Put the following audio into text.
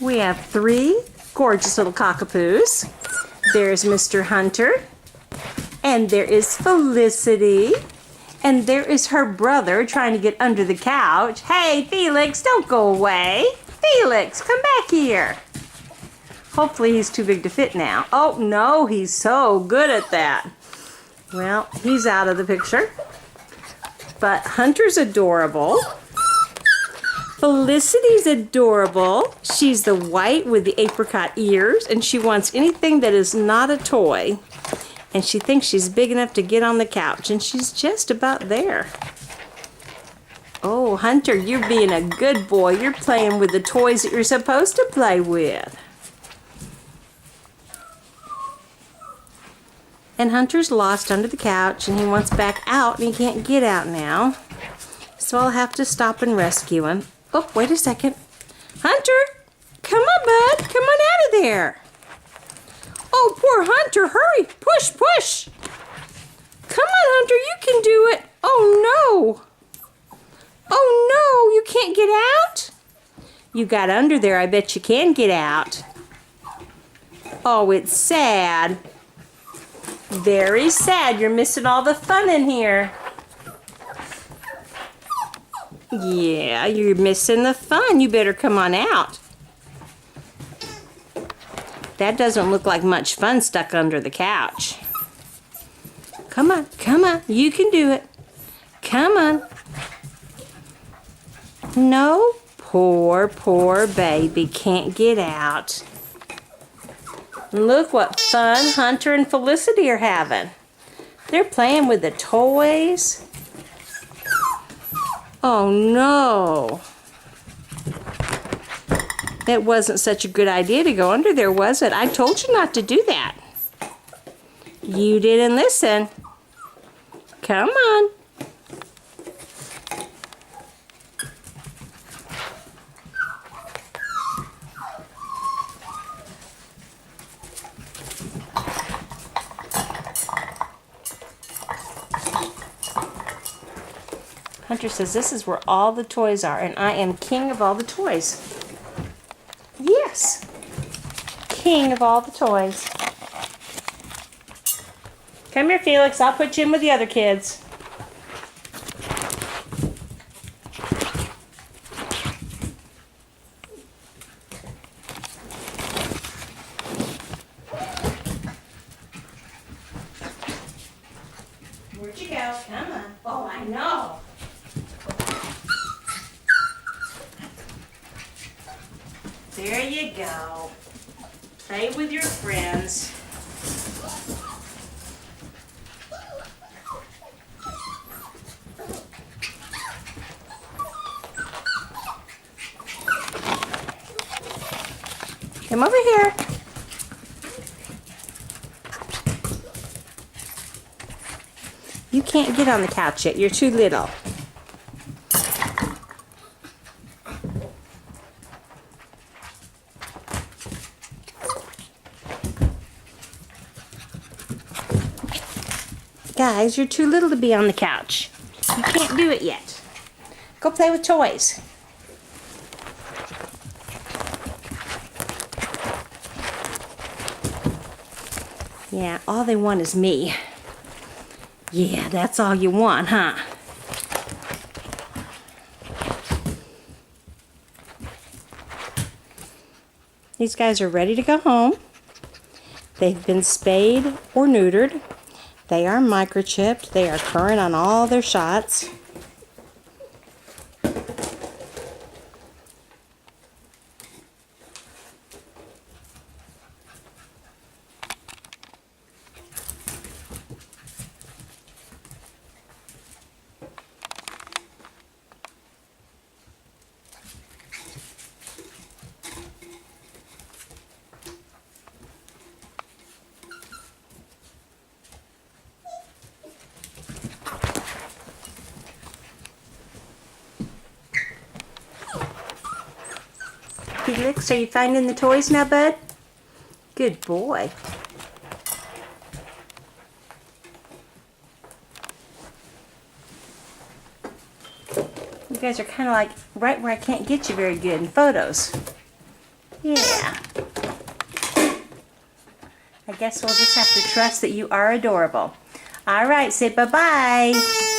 We have 3 gorgeous little cockapoos. There's Mr. Hunter, and there is Felicity, and there is her brother trying to get under the couch. Hey, Felix, don't go away. Felix, come back here. Hopefully he's too big to fit now. Oh, no, he's so good at that. Well, he's out of the picture. But Hunter's adorable. Felicity's adorable. She's the white with the apricot ears, and she wants anything that is not a toy. And she thinks she's big enough to get on the couch, and she's just about there. Oh, Hunter, you're being a good boy. You're playing with the toys that you're supposed to play with. And Hunter's lost under the couch, and he wants back out, and he can't get out now. So I'll have to stop and rescue him. Oh, wait a second. Hunter, come on, bud. Come on out of there. Oh, poor Hunter. Hurry. Push, push. Come on, Hunter. You can do it. Oh, no. Oh, no. You can't get out? You got under there. I bet you can get out. Oh, it's sad. Very sad. You're missing all the fun in here. Yeah, you're missing the fun. You better come on out. That doesn't look like much fun stuck under the couch. Come on, come on. You can do it. Come on. No, poor, poor baby can't get out. Look what fun Hunter and Felicity are having. They're playing with the toys. Oh no. It wasn't such a good idea to go under there, was it? I told you not to do that. You didn't listen. Come on. Hunter says this is where all the toys are, and I am king of all the toys. Yes, king of all the toys. Come here, Felix. I'll put you in with the other kids. Where'd you go? Come on. Oh, I know. There you go. Play with your friends. Come over here. You can't get on the couch yet. You're too little. Guys, you're too little to be on the couch. You can't do it yet. Go play with toys. Yeah, all they want is me. Yeah, that's all you want, huh? These guys are ready to go home. They've been spayed or neutered. They are microchipped. They are current on all their shots. Felix, are you finding the toys now, bud? Good boy. You guys are kind of like right where I can't get you very good in photos. Yeah. I guess we'll just have to trust that you are adorable. All right, say bye-bye.